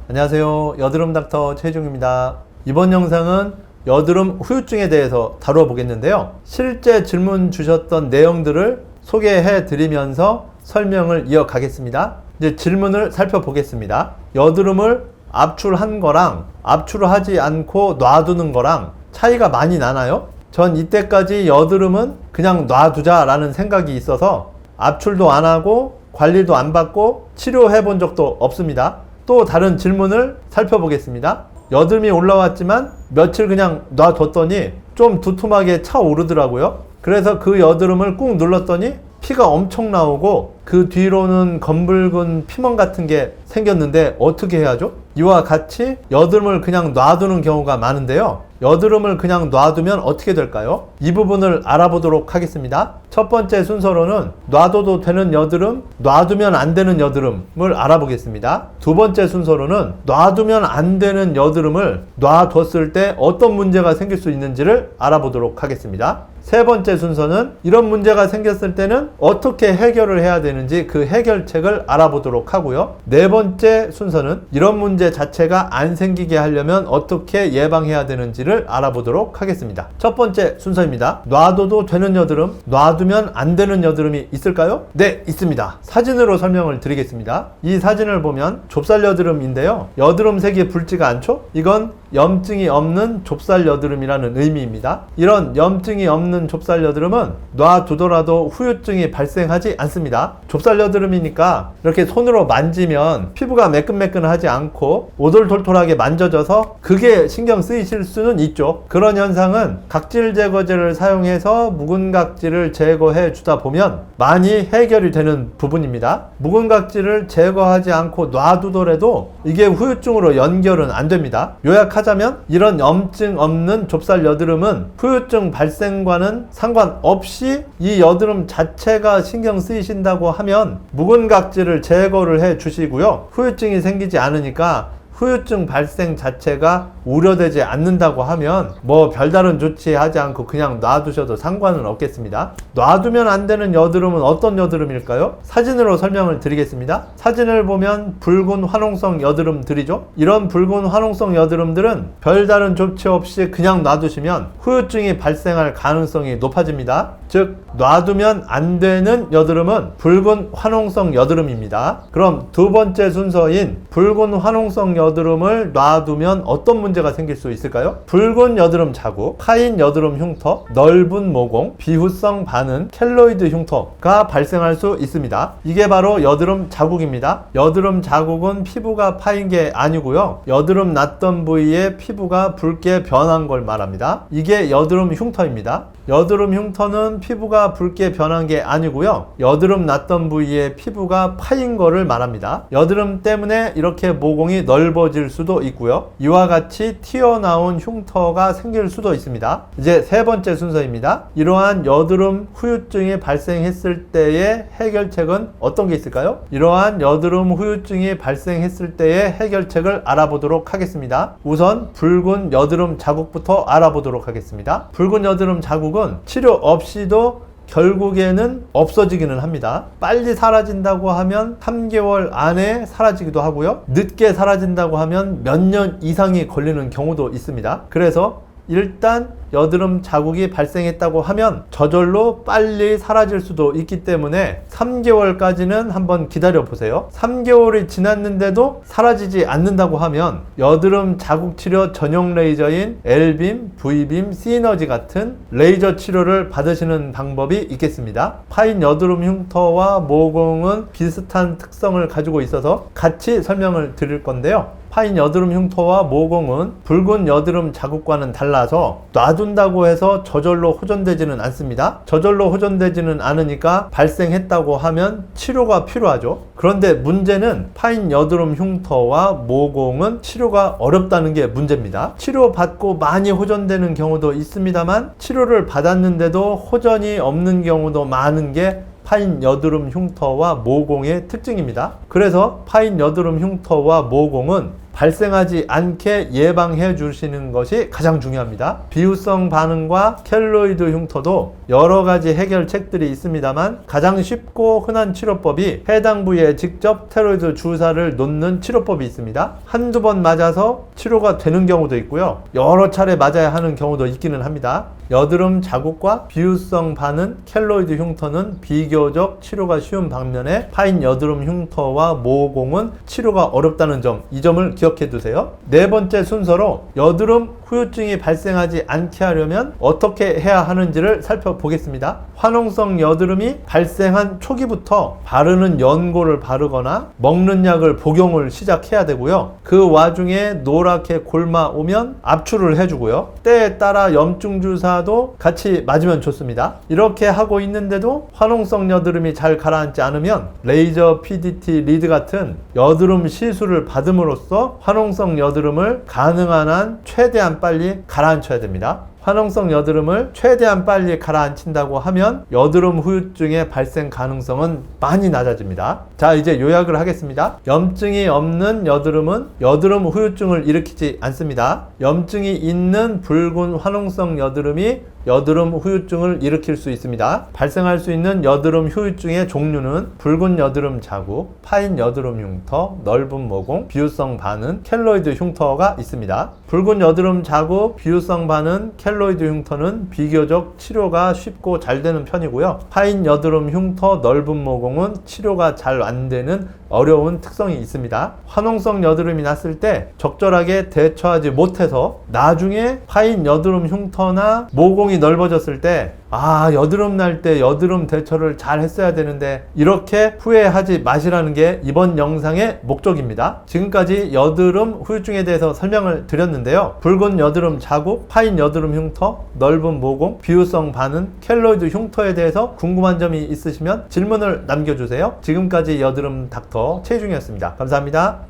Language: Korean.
안녕하세요. 여드름 닥터 최희중입니다. 이번 영상은 여드름 후유증에 대해서 다루어 보겠는데요. 실제 질문 주셨던 내용들을 소개해 드리면서 설명을 이어가겠습니다. 이제 질문을 살펴보겠습니다. 여드름을 압출한 거랑 압출을 하지 않고 놔두는 거랑 차이가 많이 나나요? 전 이때까지 여드름은 그냥 놔두자 라는 생각이 있어서 압출도 안 하고 관리도 안 받고 치료해 본 적도 없습니다. 또 다른 질문을 살펴보겠습니다. 여드름이 올라왔지만 며칠 그냥 놔뒀더니 좀 두툼하게 차오르더라고요. 그래서 그 여드름을 꾹 눌렀더니 피가 엄청 나오고 그 뒤로는 검붉은 피멍 같은 게 생겼는데 어떻게 해야죠? 이와 같이 여드름을 그냥 놔두는 경우가 많은데요. 여드름을 그냥 놔두면 어떻게 될까요? 이 부분을 알아보도록 하겠습니다. 첫 번째 순서로는 놔둬도 되는 여드름, 놔두면 안 되는 여드름을 알아보겠습니다. 두 번째 순서로는 놔두면 안 되는 여드름을 놔뒀을 때 어떤 문제가 생길 수 있는지를 알아보도록 하겠습니다. 세 번째 순서는 이런 문제가 생겼을 때는 어떻게 해결을 해야 되는지 그 해결책을 알아보도록 하고요. 네 번째 순서는 이런 문제 자체가 안 생기게 하려면 어떻게 예방해야 되는지를 알아보도록 하겠습니다. 첫 번째 순서입니다. 놔둬도 되는 여드름, 놔두면 안 되는 여드름이 있을까요? 네, 있습니다. 사진으로 설명을 드리겠습니다. 이 사진을 보면 좁쌀 여드름인데요. 여드름 색이 붉지가 않죠? 이건 염증이 없는 좁쌀 여드름이라는 의미입니다. 이런 염증이 없는 좁쌀 여드름은 놔두더라도 후유증이 발생하지 않습니다. 좁쌀 여드름이니까 이렇게 손으로 만지면 피부가 매끈매끈하지 않고 오돌톨톨하게 만져져서 그게 신경 쓰이실 수는 있죠. 그런 현상은 각질 제거제를 사용해서 묵은 각질을 제거해 주다 보면 많이 해결이 되는 부분입니다. 묵은 각질을 제거하지 않고 놔두더라도 이게 후유증으로 연결은 안 됩니다. 요약하자면 이런 염증 없는 좁쌀 여드름은 후유증 발생과는 상관없이 이 여드름 자체가 신경 쓰이신다고 하면 묵은 각질을 제거를 해 주시고요. 후유증이 생기지 않으니까 후유증 발생 자체가 우려되지 않는다고 하면 뭐 별다른 조치하지 않고 그냥 놔두셔도 상관은 없겠습니다. 놔두면 안 되는 여드름은 어떤 여드름일까요? 사진으로 설명을 드리겠습니다. 사진을 보면 붉은 화농성 여드름들이죠. 이런 붉은 화농성 여드름들은 별다른 조치 없이 그냥 놔두시면 후유증이 발생할 가능성이 높아집니다. 즉 놔두면 안 되는 여드름은 붉은 화농성 여드름입니다. 그럼 두 번째 순서인 붉은 화농성 여드름을 놔두면 어떤 문제가 생길 수 있을까요? 붉은 여드름 자국, 파인 여드름 흉터, 넓은 모공, 비후성 반응, 켈로이드 흉터가 발생할 수 있습니다. 이게 바로 여드름 자국입니다. 여드름 자국은 피부가 파인 게 아니고요. 여드름 났던 부위에 피부가 붉게 변한 걸 말합니다. 이게 여드름 흉터입니다. 여드름 흉터는 피부가 붉게 변한 게 아니고요. 여드름 났던 부위에 피부가 파인 거를 말합니다. 여드름 때문에 이렇게 모공이 넓어질 수도 있고요. 이와 같이 튀어나온 흉터가 생길 수도 있습니다. 이제 세 번째 순서입니다. 이러한 여드름 후유증이 발생했을 때의 해결책은 어떤 게 있을까요? 이러한 여드름 후유증이 발생했을 때의 해결책을 알아보도록 하겠습니다. 우선 붉은 여드름 자국부터 알아보도록 하겠습니다. 붉은 여드름 자국은 치료 없이도 결국에는 없어지기는 합니다. 빨리 사라진다고 하면 3개월 안에 사라지기도 하고요. 늦게 사라진다고 하면 몇 년 이상이 걸리는 경우도 있습니다. 그래서 일단 여드름 자국이 발생했다고 하면 저절로 빨리 사라질 수도 있기 때문에 3개월까지는 한번 기다려 보세요. 3개월이 지났는데도 사라지지 않는다고 하면 여드름 자국 치료 전용 레이저인 L빔, V빔, 시너지 같은 레이저 치료를 받으시는 방법이 있겠습니다. 파인 여드름 흉터와 모공은 비슷한 특성을 가지고 있어서 같이 설명을 드릴 건데요. 파인 여드름 흉터와 모공은 붉은 여드름 자국과는 달라서 놔둔다고 해서 저절로 호전되지는 않습니다. 저절로 호전되지는 않으니까 발생했다고 하면 치료가 필요하죠. 그런데 문제는 파인 여드름 흉터와 모공은 치료가 어렵다는 게 문제입니다. 치료받고 많이 호전되는 경우도 있습니다만 치료를 받았는데도 호전이 없는 경우도 많은 게 파인 여드름 흉터와 모공의 특징입니다. 그래서 파인 여드름 흉터와 모공은 발생하지 않게 예방해 주시는 것이 가장 중요합니다. 비후성 반응과 켈로이드 흉터도 여러 가지 해결책들이 있습니다만 가장 쉽고 흔한 치료법이 해당 부위에 직접 스테로이드 주사를 놓는 치료법이 있습니다. 한두 번 맞아서 치료가 되는 경우도 있고요. 여러 차례 맞아야 하는 경우도 있기는 합니다. 여드름 자국과 비후성 반응, 켈로이드 흉터는 비교적 치료가 쉬운 반면에 파인 여드름 흉터와 모공은 치료가 어렵다는 점, 이 점을 기억해 두세요. 네 번째 순서로 여드름 후유증이 발생하지 않게 하려면 어떻게 해야 하는지를 살펴보겠습니다. 화농성 여드름이 발생한 초기부터 바르는 연고를 바르거나 먹는 약을 복용을 시작해야 되고요. 그 와중에 노랗게 골마 오면 압출을 해주고요. 때에 따라 염증 주사도 같이 맞으면 좋습니다. 이렇게 하고 있는데도 화농성 여드름이 잘 가라앉지 않으면 레이저 PDT 리드 같은 여드름 시술을 받음으로써 화농성 여드름을 가능한 한 최대한 빨리 가라앉혀야 됩니다. 화농성 여드름을 최대한 빨리 가라앉힌다고 하면 여드름 후유증의 발생 가능성은 많이 낮아집니다. 자, 이제 요약을 하겠습니다. 염증이 없는 여드름은 여드름 후유증을 일으키지 않습니다. 염증이 있는 붉은 화농성 여드름이 여드름 후유증을 일으킬 수 있습니다. 발생할 수 있는 여드름 후유증의 종류는 붉은 여드름 자국, 파인 여드름 흉터, 넓은 모공, 비후성 반응, 켈로이드 흉터가 있습니다. 붉은 여드름 자국, 비후성 반응, 켈로이드 흉터는 비교적 치료가 쉽고 잘 되는 편이고요. 파인 여드름 흉터, 넓은 모공은 치료가 잘 안 되는 어려운 특성이 있습니다. 화농성 여드름이 났을 때 적절하게 대처하지 못해서 나중에 파인 여드름 흉터나 모공이 넓어졌을 때 여드름 날 때 여드름 대처를 잘 했어야 되는데 이렇게 후회하지 마시라는 게 이번 영상의 목적입니다. 지금까지 여드름 후유증에 대해서 설명을 드렸는데요. 붉은 여드름 자국, 파인 여드름 흉터, 넓은 모공, 비후성 반응, 켈로이드 흉터에 대해서 궁금한 점이 있으시면 질문을 남겨주세요. 지금까지 여드름 닥터 최중이었습니다. 감사합니다.